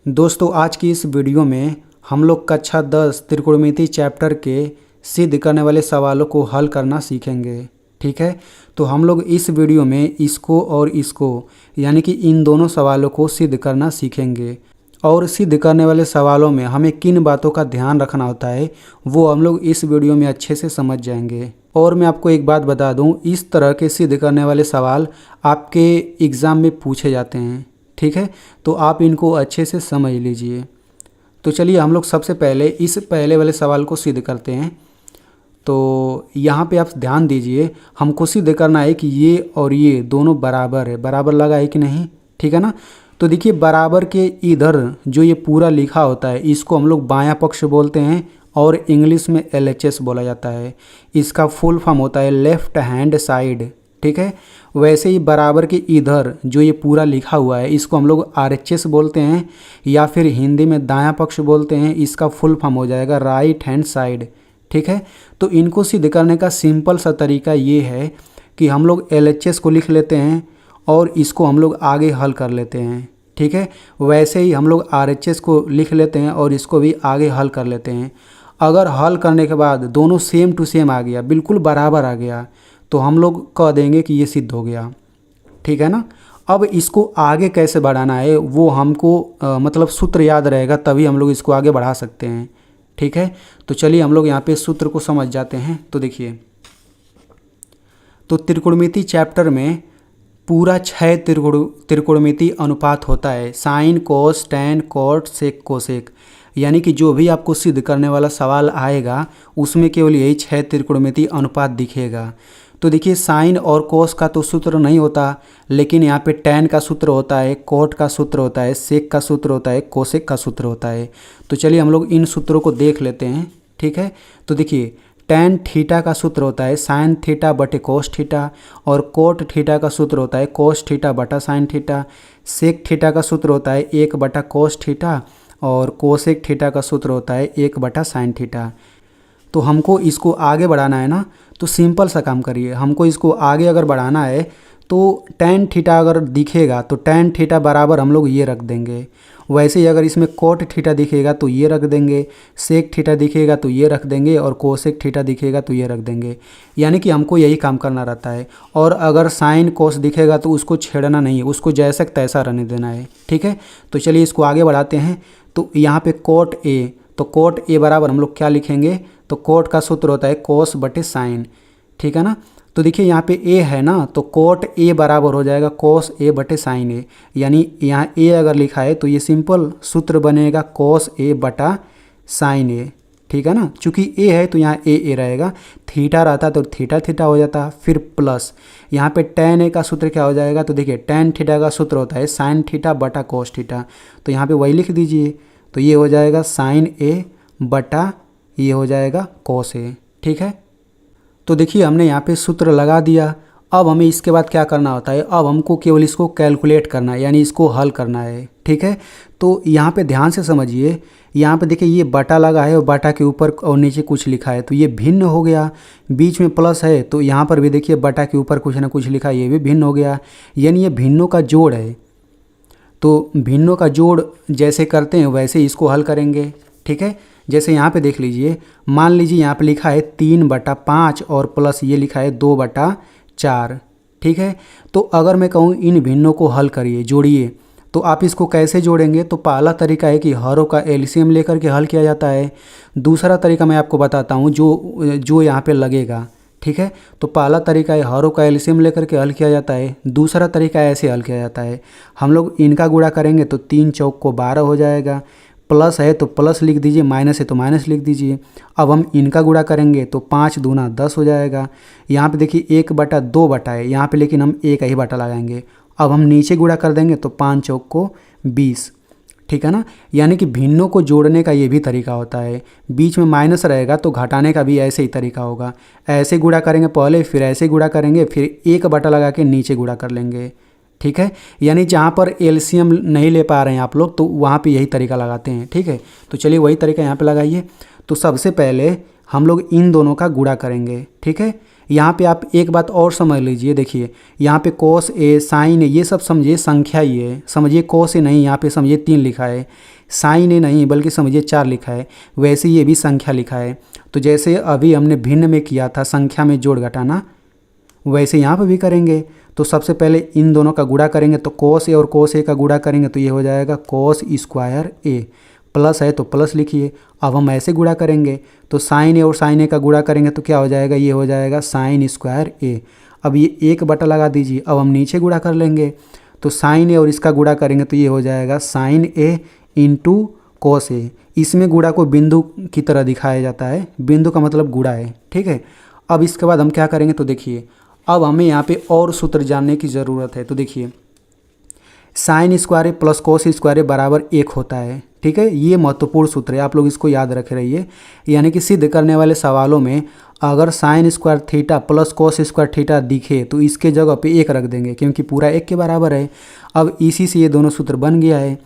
दोस्तों आज की इस वीडियो में हम लोग कक्षा 10 त्रिकोणमिति चैप्टर के सिद्ध करने वाले सवालों को हल करना सीखेंगे। ठीक है, तो हम लोग इस वीडियो में इसको और इसको यानी कि इन दोनों सवालों को सिद्ध करना सीखेंगे। और सिद्ध करने वाले सवालों में हमें किन बातों का ध्यान रखना होता है वो हम लोग इस वीडियो में अच्छे से समझ जाएंगे। और मैं आपको एक बात बता दूं, इस तरह के सिद्ध करने वाले सवाल आपके एग्ज़ाम में पूछे जाते हैं। ठीक है, तो आप इनको अच्छे से समझ लीजिए। तो चलिए हम लोग सबसे पहले इस पहले वाले सवाल को सिद्ध करते हैं। तो यहाँ पे आप ध्यान दीजिए, हमको सिद्ध करना है कि ये और ये दोनों बराबर है। बराबर लगा है कि नहीं? ठीक है ना। तो देखिए बराबर के इधर जो ये पूरा लिखा होता है इसको हम लोग बायां पक्ष बोलते हैं और इंग्लिश में LHS बोला जाता है। इसका फुल फॉर्म होता है लेफ्ट हैंड साइड। ठीक है, वैसे ही बराबर के इधर जो ये पूरा लिखा हुआ है इसको हम लोग RHS बोलते हैं या फिर हिंदी में दायां पक्ष बोलते हैं। इसका फुल फॉर्म हो जाएगा राइट हैंड साइड। ठीक है, तो इनको सिद्ध करने का सिंपल सा तरीका ये है कि हम लोग LHS को लिख लेते हैं और इसको हम लोग आगे हल कर लेते हैं। ठीक है, वैसे ही हम लोग RHS को लिख लेते हैं और इसको भी आगे हल कर लेते हैं। अगर हल करने के बाद दोनों सेम टू सेम आ गया, बिल्कुल बराबर आ गया, तो हम लोग कह देंगे कि ये सिद्ध हो गया। ठीक है ना। अब इसको आगे कैसे बढ़ाना है वो हमको मतलब सूत्र याद रहेगा, तभी हम लोग इसको आगे बढ़ा सकते हैं। ठीक है, तो चलिए हम लोग यहाँ पे सूत्र को समझ जाते हैं। तो देखिए, तो त्रिकोणमिति चैप्टर में पूरा 6 त्रिकोणमिति अनुपात होता है, sine cos tan cot sec cosec. यानी कि जो भी आपको सिद्ध करने वाला सवाल आएगा उसमें केवल यही 6 त्रिकोणमिति अनुपात दिखेगा। तो देखिए साइन और कोस का तो सूत्र नहीं होता, लेकिन यहाँ पे टैन का सूत्र होता है, कोट का सूत्र होता है, सेक का सूत्र होता है, कोसेक का सूत्र होता है। तो चलिए हम लोग इन सूत्रों को देख लेते हैं। ठीक है, तो देखिए टैन थीटा का सूत्र होता है साइन थीटा बटे कोस थीटा, और कोट थीटा का सूत्र होता है कोस थीटा बटा साइन थीटा। सेक थीटा का सूत्र होता है 1 बटा कोस थीटा, और कोसेक थीटा का सूत्र होता है 1 बटा साइन थीटा। तो हमको इसको आगे बढ़ाना है ना, तो सिंपल सा काम करिए। हमको इसको आगे अगर बढ़ाना है तो टैन थीटा अगर दिखेगा तो टैन थीटा बराबर हम लोग ये रख देंगे। वैसे ही अगर इसमें कोट थीटा दिखेगा तो ये रख देंगे, सेक थीटा दिखेगा तो ये रख देंगे, और कोसेक थीटा दिखेगा तो ये रख देंगे। यानी कि हमको यही काम करना रहता है। और अगर साइन कोस दिखेगा तो उसको छेड़ना नहीं है, उसको जैसा तैसा रहने देना है। ठीक है, तो चलिए इसको आगे बढ़ाते हैं। तो यहाँ पे कोट ए, तो कोट ए बराबर हम लोग क्या लिखेंगे, तो कोट का सूत्र होता है कोस बटे साइन। ठीक है ना। तो देखिए यहाँ पे ए है ना, तो कोट ए बराबर हो जाएगा कोस ए बटे साइन ए। यानी यहाँ ए अगर लिखा है तो ये सिंपल सूत्र बनेगा कोस ए बटा साइन ए। ठीक है ना, चूँकि ए है तो यहाँ ए रहेगा, थीटा रहता तो थीटा थीटा हो जाता, फिर प्लस यहाँ पे टैन ए का सूत्र क्या हो जाएगा, तो देखिए टैन थीटा का सूत्र होता है साइन थीटा बटा कोस थीटा। तो यहाँ पे वही लिख दीजिए, तो ये हो जाएगा साइन ए बटा ये हो जाएगा कोस ए। ठीक है, तो देखिए हमने यहाँ पे सूत्र लगा दिया। अब हमें इसके बाद क्या करना होता है, अब हमको केवल इसको कैलकुलेट करना है, यानी इसको हल करना है। ठीक है, तो यहाँ पे ध्यान से समझिए, यहाँ पे देखिए ये बटा लगा है और बटा के ऊपर और नीचे कुछ लिखा है, तो ये भिन्न हो गया। बीच में प्लस है तो यहाँ पर भी देखिए बटा के ऊपर कुछ ना कुछ लिखा है, ये भी भिन्न हो गया। यानी ये भिन्नों का जोड़ है। तो भिन्नों का जोड़ जैसे करते हैं वैसे इसको हल करेंगे। ठीक है, जैसे यहाँ पे देख लीजिए, मान लीजिए यहाँ पे लिखा है 3/5 और प्लस ये लिखा है 2/4। ठीक है, तो अगर मैं कहूँ इन भिन्नों को हल करिए, जोड़िए, तो आप इसको कैसे जोड़ेंगे, तो पहला तरीका है कि हरों का एलसीएम लेकर के हल किया जाता है। दूसरा तरीका मैं आपको बताता हूँ जो यहाँ पे लगेगा। ठीक है, तो पहला तरीका है हरों का एलसीएम लेकर के हल किया जाता है। दूसरा तरीका ऐसे हल किया जाता है, हम लोग इनका गुणा करेंगे तो 3 चौक को 12 हो जाएगा, प्लस है तो प्लस लिख दीजिए, माइनस है तो माइनस लिख दीजिए। अब हम इनका गुणा करेंगे तो 5 दूना 10 हो जाएगा। यहाँ पे देखिए 1/2 बटा है यहाँ पे, लेकिन हम एक ही बटा लगाएंगे। अब हम नीचे गुणा कर देंगे तो 5 चौक को 20। ठीक है ना, यानी कि भिन्नों को जोड़ने का ये भी तरीका होता है। बीच में माइनस रहेगा तो घटाने का भी ऐसे ही तरीका होगा। ऐसे गुणा करेंगे पहले, फिर ऐसे गुणा करेंगे, फिर एक बटा लगा के नीचे गुणा कर लेंगे। ठीक है, यानी जहाँ पर एलसीएम नहीं ले पा रहे हैं आप लोग तो वहाँ पे यही तरीका लगाते हैं। ठीक है, तो चलिए वही तरीका यहाँ पे लगाइए। तो सबसे पहले हम लोग इन दोनों का गुणा करेंगे। ठीक है, यहाँ पे आप एक बात और समझ लीजिए, देखिए यहाँ पे कोस ए साइन ए ये सब समझिए संख्या ही है, समझिए कोस ए नहीं, यहाँ पे समझिए 3 लिखा है, साइन ए नहीं बल्कि समझिए 4 लिखा है, वैसे ये भी संख्या लिखा है। तो जैसे अभी हमने भिन्न में किया था संख्या में जोड़ घटाना, वैसे यहाँ पर भी करेंगे। तो सबसे पहले इन दोनों का गुणा करेंगे, तो कोस ए और कोस ए का गुणा करेंगे तो ये हो जाएगा कोस स्क्वायर ए, प्लस है तो प्लस लिखिए। अब हम ऐसे गुणा करेंगे तो साइन ए और साइन ए का गुणा करेंगे तो क्या हो जाएगा, ये हो जाएगा साइन स्क्वायर ए। अब ये एक बटा लगा दीजिए। अब हम नीचे गुणा कर लेंगे, तो साइन ए और इसका गुणा करेंगे तो ये हो जाएगा साइन ए इंटू कोस ए। इसमें गुणा को बिंदु की तरह दिखाया जाता है, बिंदु का मतलब गुणा है, ठीक है। अब इसके बाद हम क्या करेंगे, तो देखिए अब हमें यहाँ पे और सूत्र जानने की ज़रूरत है। तो देखिए साइन स्क्वायर ए प्लस कोस स्क्वायर ए बराबर 1 होता है, ठीक है। ये महत्वपूर्ण सूत्र है, आप लोग इसको याद रखे रहिए। यानी कि सिद्ध करने वाले सवालों में अगर sine square theta plus cos square theta दिखे तो इसके जगह पे 1 रख देंगे, क्योंकि पूरा 1 के बराबर है। अब इसी से ये दोनों सूत्र बन गया है।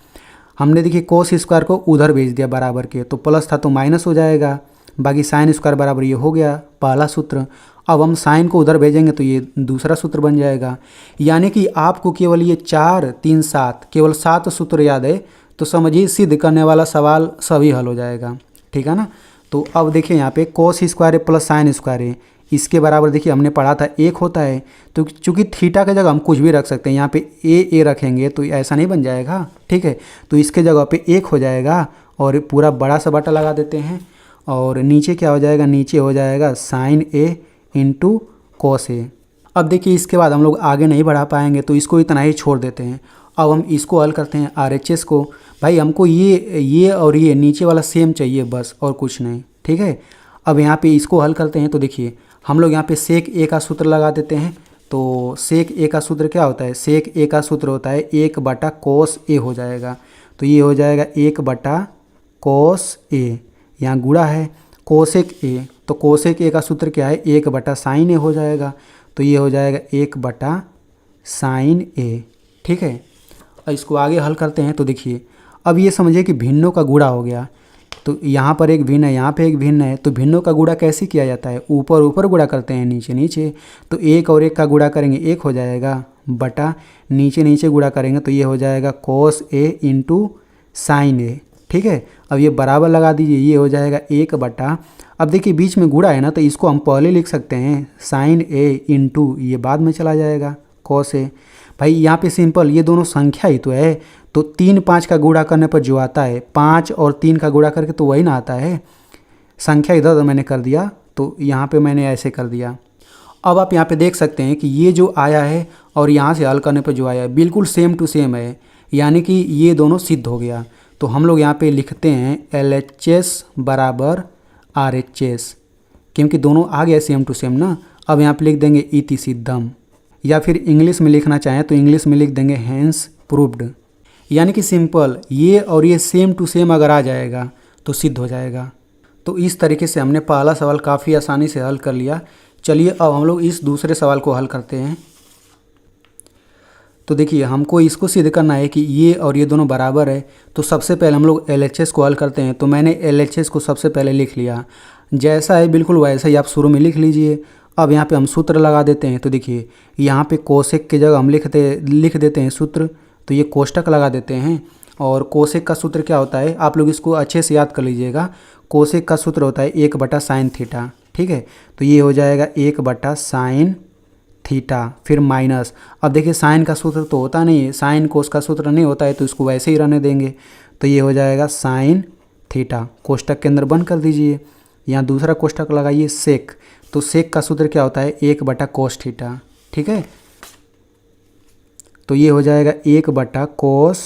हमने देखिए कोस स्क्वायर को उधर भेज दिया बराबर के, तो प्लस था तो माइनस हो जाएगा, बाकी साइन स्क्वायर बराबर ये हो गया पहला सूत्र। अब हम साइन को उधर भेजेंगे तो ये दूसरा सूत्र बन जाएगा। यानी कि आपको केवल ये 4 3 7 केवल 7 सूत्र याद है तो समझिए सिद्ध करने वाला सवाल सभी हल हो जाएगा, ठीक है ना। तो अब देखिए यहाँ पे cos square plus sine square है, इसके बराबर देखिए हमने पढ़ा था 1 होता है। तो चूंकि थीटा की जगह हम कुछ भी रख सकते हैं, यहाँ पे ए रखेंगे तो ऐसा नहीं बन जाएगा, ठीक है। तो इसके जगह पे 1 हो जाएगा और पूरा बड़ा सा बटा लगा देते हैं। और नीचे क्या हो जाएगा, नीचे हो जाएगा साइन ए इंटू कोस ए। अब देखिए इसके बाद हम लोग आगे नहीं बढ़ा पाएंगे तो इसको इतना ही छोड़ देते हैं। अब हम इसको हल करते हैं RHS को। भाई हमको ये और ये नीचे वाला सेम चाहिए बस, और कुछ नहीं, ठीक है। अब यहाँ पे इसको हल करते हैं तो देखिए हम लोग यहाँ पे सेक ए का सूत्र लगा देते हैं। तो सेक ए का सूत्र क्या होता है, सेक ए का सूत्र होता है 1 बटा कोस ए हो जाएगा। तो ये हो जाएगा 1 बटा कोस ए, यहाँ गुणा है कोसेक ए, तो कोसेक ए का सूत्र क्या है 1 बटा साइन ए हो जाएगा। तो ये हो जाएगा 1 बटा साइन ए, ठीक है। अब इसको आगे हल करते हैं तो देखिए अब ये समझिए कि भिन्नों का गुणा हो गया। तो यहाँ पर एक भिन्न है, यहाँ पे एक भिन्न है, तो भिन्नों का गुणा कैसे किया जाता है, ऊपर ऊपर गुणा करते हैं नीचे नीचे। तो 1 और 1 का गुणा करेंगे 1 हो जाएगा, बटा नीचे नीचे गुणा करेंगे तो ये हो जाएगा कोस ए इंटू साइन ए, ठीक है। अब ये बराबर लगा दीजिए, ये हो जाएगा 1 बटा, अब देखिए बीच में गुणा है ना तो इसको हम पहले लिख सकते हैं साइन ए इंटू, ये बाद में चला जाएगा कोस ए। भाई यहाँ पे सिंपल ये दोनों संख्या ही तो है, तो 3 5 का गुणा करने पर जो आता है 5 और 3 का गुणा करके तो वही ना आता है। संख्या इधर मैंने कर दिया तो यहाँ पे मैंने ऐसे कर दिया। अब आप यहाँ पे देख सकते हैं कि ये जो आया है और यहाँ से हल करने पर जो आया है बिल्कुल सेम टू सेम है, यानी कि ये दोनों सिद्ध हो गया। तो हम लोग यहाँ पे लिखते हैं LHS बराबर RHS, क्योंकि दोनों आ गया सेम टू सेम ना। अब यहाँ पे लिख देंगे इति सिद्धम, या फिर इंग्लिश में लिखना चाहें तो इंग्लिश में लिख देंगे हैंस प्रूव्ड। यानी कि सिंपल ये और ये सेम टू सेम अगर आ जाएगा तो सिद्ध हो जाएगा। तो इस तरीके से हमने पहला सवाल काफ़ी आसानी से हल कर लिया। चलिए अब हम लोग इस दूसरे सवाल को हल करते हैं। तो देखिए हमको इसको सिद्ध करना है कि ये और ये दोनों बराबर है। तो सबसे पहले हम लोग LHS को हल करते हैं। तो मैंने LHS को सबसे पहले लिख लिया, जैसा है बिल्कुल वैसा ही आप शुरू में लिख लीजिए। अब यहाँ पे हम सूत्र लगा देते हैं। तो देखिए यहाँ पे कोसेक की जगह हम लिख देते हैं सूत्र, तो ये कोष्टक लगा देते हैं। और कोसेक का सूत्र क्या होता है, आप लोग इसको अच्छे से याद कर लीजिएगा। कोसेक का सूत्र होता है 1 बटा साइन थीटा, ठीक है। तो ये हो जाएगा 1 बटा साइन थीटा, फिर माइनस। अब देखिए साइन का सूत्र तो होता नहीं है, साइन कोस का सूत्र नहीं होता है, तो इसको वैसे ही रहने देंगे। तो ये हो जाएगा साइन थीटा, कोष्टक के अंदर बंद कर दीजिए। यहाँ दूसरा कोष्टक लगाइए सेक, तो सेक का सूत्र क्या होता है 1 बटा कोस थीटा, ठीक है। तो ये हो जाएगा 1 बटा कोस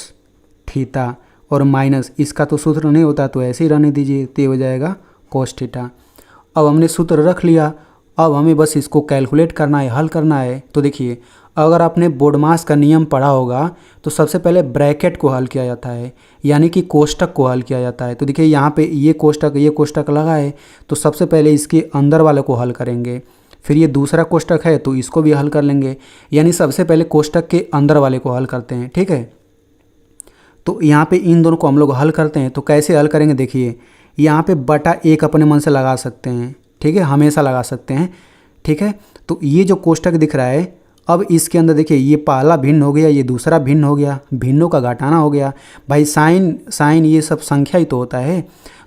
थीटा और माइनस, इसका तो सूत्र नहीं होता तो ऐसे ही रहने दीजिए। तो ये हो जाएगा कोस थीटा। अब हमने सूत्र रख लिया, अब हमें बस इसको कैलकुलेट करना है, हल करना है। तो देखिए अगर आपने बोडमास का नियम पढ़ा होगा तो सबसे पहले ब्रैकेट को हल किया जाता है, यानी कि कोष्टक को हल किया जाता है। तो देखिए यहाँ पे ये कोष्टक लगा है, तो सबसे पहले इसके अंदर वाले को हल करेंगे, फिर ये दूसरा कोष्टक है तो इसको भी हल कर लेंगे। यानी सबसे पहले कोष्टक के अंदर वाले को हल करते हैं, ठीक है। तो यहाँ पे इन दोनों को हम लोग हल करते हैं। तो कैसे हल करेंगे, देखिए यहाँ पे बटा 1 अपने मन से लगा सकते हैं, ठीक है, हमेशा लगा सकते हैं। ठीक है। तो ये जो कोष्टक दिख रहा है, अब इसके अंदर देखिए ये पहला भिन्न हो गया, ये दूसरा भिन्न हो गया, भिन्नों का घटाना हो गया। भाई साइन ये सब संख्या ही तो होता है।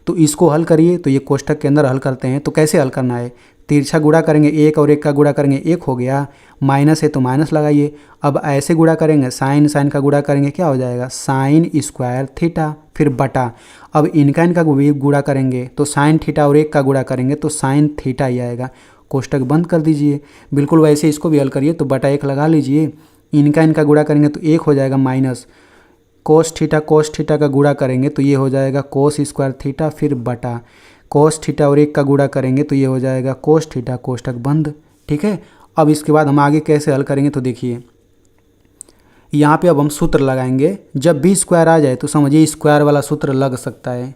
तो इसको हल करिए, तो ये कोष्टक के अंदर हल करते हैं। तो कैसे हल करना है, तिरछा गुणा करेंगे, एक और एक का गुणा करेंगे, एक हो गया, माइनस है तो माइनस लगाइए। अब ऐसे गुणा करेंगे, साइन का गुणा करेंगे, क्या हो जाएगा, साइन स्क्वायर थीटा, फिर बटा। अब इनका गुणा करेंगे तो साइन थीटा और एक का गुणा करेंगे तो साइन थीटा ही आएगा। कोष्टक बंद कर दीजिए। बिल्कुल वैसे इसको भी हल करिए, तो बटा एक लगा लीजिए, इनका गुणा करेंगे तो एक हो जाएगा माइनस, कोस थीटा का गुणा करेंगे तो ये हो जाएगा कोस स्क्वायर थीटा, फिर बटा, कोस थीटा और एक का गुणा करेंगे तो ये हो जाएगा कोस थीटा, कोष्टक बंद। ठीक है। अब इसके बाद हम आगे कैसे हल करेंगे, तो देखिए यहाँ पे अब हम सूत्र लगाएंगे। जब भी स्क्वायर आ जाए तो समझिए स्क्वायर वाला सूत्र लग सकता है।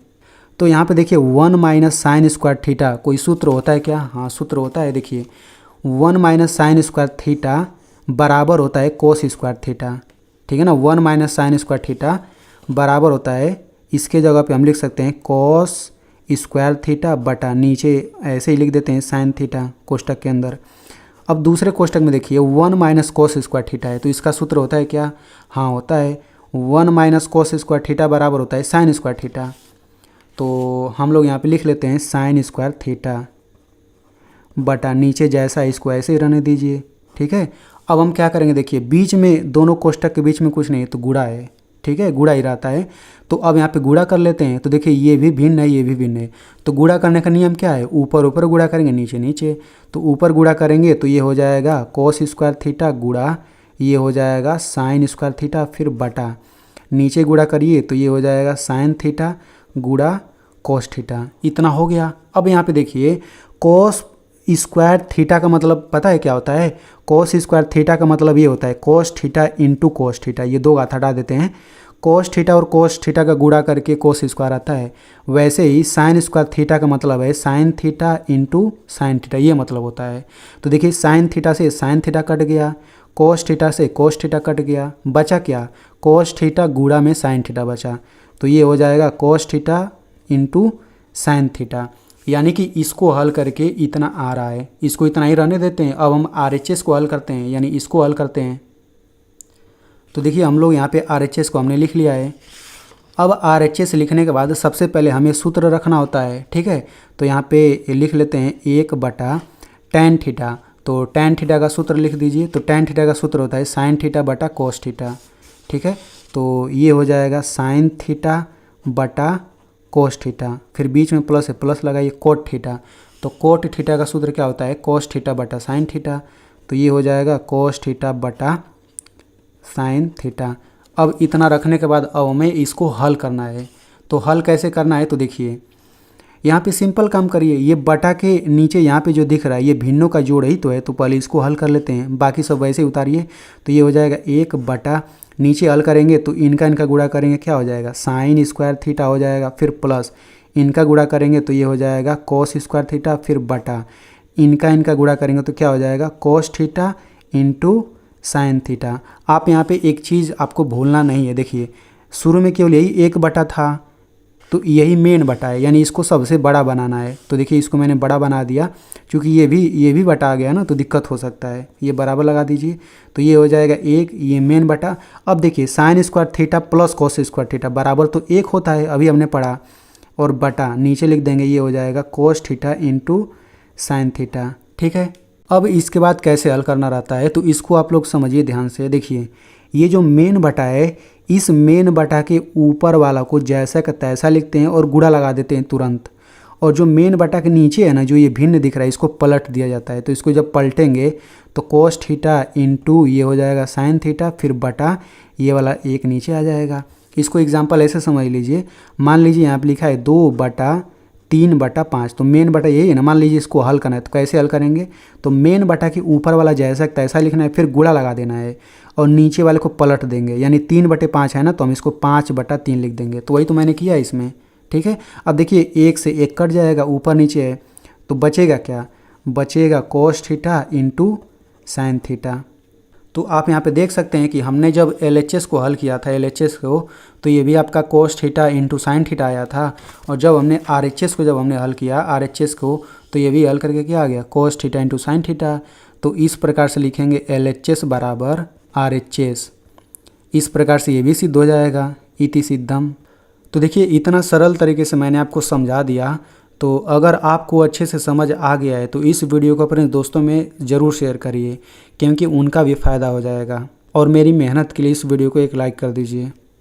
तो यहाँ पे देखिए 1 माइनस साइन स्क्वायर थीटा, कोई सूत्र होता है क्या, हाँ सूत्र होता है। देखिए 1 माइनस साइन स्क्वायर थीटा बराबर होता है कोस स्क्वायर थीटा, ठीक है ना। 1 माइनस साइन स्क्वायर थीटा बराबर होता है, इसके जगह पे हम लिख सकते हैं कोस स्क्वायर थीटा बटा, नीचे ऐसे ही लिख देते हैं साइन थीटा कोष्टक के अंदर। अब दूसरे कोष्टक में देखिए 1 माइनस कोस स्क्वायर थीटा है, तो इसका सूत्र होता है क्या, हाँ होता है 1 माइनस कोस स्क्वायर थीटा बराबर होता है साइन स्क्वायर थीटा। तो हम लोग यहाँ पे लिख लेते हैं साइन स्क्वायर थीटा बटा, नीचे जैसा इसको ऐसे ही रहने दीजिए। ठीक है। अब हम क्या करेंगे, देखिए बीच में दोनों कोष्टक के बीच में कुछ नहीं है तो गुणा है, ठीक है, गुणा ही रहता है। तो अब यहाँ पे गुणा कर लेते हैं। तो देखिए ये भी भिन्न है, ये भी भिन्न है। तो गुणा करने का नियम क्या है, ऊपर ऊपर गुणा करेंगे, नीचे नीचे। तो ऊपर गुणा करेंगे तो ये हो जाएगा कोस स्क्वायर थीटा गुणा, ये हो जाएगा साइन स्क्वायर थीटा, फिर बटा, नीचे गुणा करिए तो ये हो जाएगा साइन थीटा गुणा कोस थीटा। इतना हो गया। अब यहाँ पे देखिए कोस स्क्वायर थीटा का मतलब पता है क्या होता है, कोस स्क्वायर थीटा का मतलब ये होता है cos theta into cos theta, ये दो घात हटा देते हैं, कोस थीटा और कोस थीटा का गुणा करके कोस स्क्वायर आता है। वैसे ही साइन स्क्वायर थीटा का मतलब है sine theta into sine theta, ये मतलब होता है। तो देखिए साइन थीटा से साइन थीटा कट गया, कोस थीटा से कोस थीटा कट गया, बचा क्या, कोस थीटा गुणा में साइन थीटा बचा। तो ये हो जाएगा cos theta into sine theta, यानी कि इसको हल करके इतना आ रहा है, इसको इतना ही रहने देते हैं। अब हम RHS को हल करते हैं, यानी इसको हल करते हैं। तो देखिए हम लोग यहाँ पे RHS को हमने लिख लिया है। अब RHS लिखने के बाद सबसे पहले हमें सूत्र रखना होता है, ठीक है। तो यहाँ पे लिख लेते हैं 1 बटा tan थीटा। तो tan थीटा का सूत्र लिख दीजिए। तो tan थीटा का सूत्र होता है साइन थीटा बटा कोस थीटा, ठीक है। तो ये हो जाएगा साइन थीटा बटा कोस थीटा, फिर बीच में प्लस है, प्लस लगाइए कोट थीटा। तो कोट थीटा का सूत्र क्या होता है, कोस थीटा बटा साइन थीटा। तो ये हो जाएगा कोस थीटा बटा साइन थीटा। अब इतना रखने के बाद अब हमें इसको हल करना है। तो हल कैसे करना है, तो देखिए यहाँ पे सिंपल काम करिए, ये बटा के नीचे यहाँ पे जो दिख रहा है ये भिन्नों का जोड़ ही तो है। तो पहले इसको हल कर लेते हैं, बाकी सब वैसे ही उतारिए। तो ये हो जाएगा 1 बटा, नीचे हल करेंगे तो इनका गुणा करेंगे, क्या हो जाएगा साइन स्क्वायर थीटा हो जाएगा, फिर प्लस इनका गुणा करेंगे तो ये हो जाएगा कोस स्क्वायर थीटा, फिर बटा इनका गुणा करेंगे तो क्या हो जाएगा cos theta into sine theta. आप यहाँ पे एक चीज़ आपको भूलना नहीं है, देखिए शुरू में केवल यही 1 बटा था, तो यही मेन बटा है, यानी इसको सबसे बड़ा बनाना है। तो देखिए इसको मैंने बड़ा बना दिया, क्योंकि ये भी बटा आ गया ना, तो दिक्कत हो सकता है। ये बराबर लगा दीजिए। तो ये हो जाएगा 1, ये मेन बटा। अब देखिए sine square theta plus cos square theta बराबर तो 1 होता है, अभी हमने पढ़ा, और बटा नीचे लिख देंगे, ये हो जाएगा cos theta into sine theta, ठीक है। अब इसके बाद कैसे हल करना रहता है, तो इसको आप लोग समझिए ध्यान से। देखिए ये जो मेन बटा है, इस मेन बटा के ऊपर वाला को जैसा का तैसा लिखते हैं और गुणा लगा देते हैं तुरंत। और जो मेन बटा के नीचे है ना, जो ये भिन्न दिख रहा है, इसको पलट दिया जाता है। तो इसको जब पलटेंगे तो कोस थीटा इंटू ये हो जाएगा साइन थीटा, फिर बटा ये वाला 1 नीचे आ जाएगा। इसको एग्जाम्पल ऐसे समझ लीजिए, मान लीजिए यहाँ पर लिखा है 2 बटा 3 बटा 5, तो मेन बटा यही है ना। मान लीजिए इसको हल करना है, तो कैसे हल करेंगे, तो मेन बटा के ऊपर वाला जैसा तैसा लिखना है, फिर गुणा लगा देना है, और नीचे वाले को पलट देंगे, यानी 3 बटे 5 है ना, तो हम इसको 5 बटा 3 लिख देंगे। तो वही तो मैंने किया इसमें, ठीक है। अब देखिए 1 से 1 कट जाएगा, ऊपर नीचे है, तो बचेगा क्या, बचेगा cos theta into sine theta. तो आप यहाँ पे देख सकते हैं कि हमने जब LHS को हल किया था LHS को, तो ये भी आपका cos theta into sine theta आया था। और जब हमने RHS को हल किया RHS को, तो ये भी हल करके क्या आ गया, cos theta into sine theta. तो इस प्रकार से लिखेंगे LHS बराबर RHS। इस प्रकार से ये भी सिद्ध हो जाएगा, इति सिद्धम। तो देखिए इतना सरल तरीके से मैंने आपको समझा दिया। तो अगर आपको अच्छे से समझ आ गया है तो इस वीडियो को अपने दोस्तों में ज़रूर शेयर करिए, क्योंकि उनका भी फ़ायदा हो जाएगा। और मेरी मेहनत के लिए इस वीडियो को एक लाइक कर दीजिए।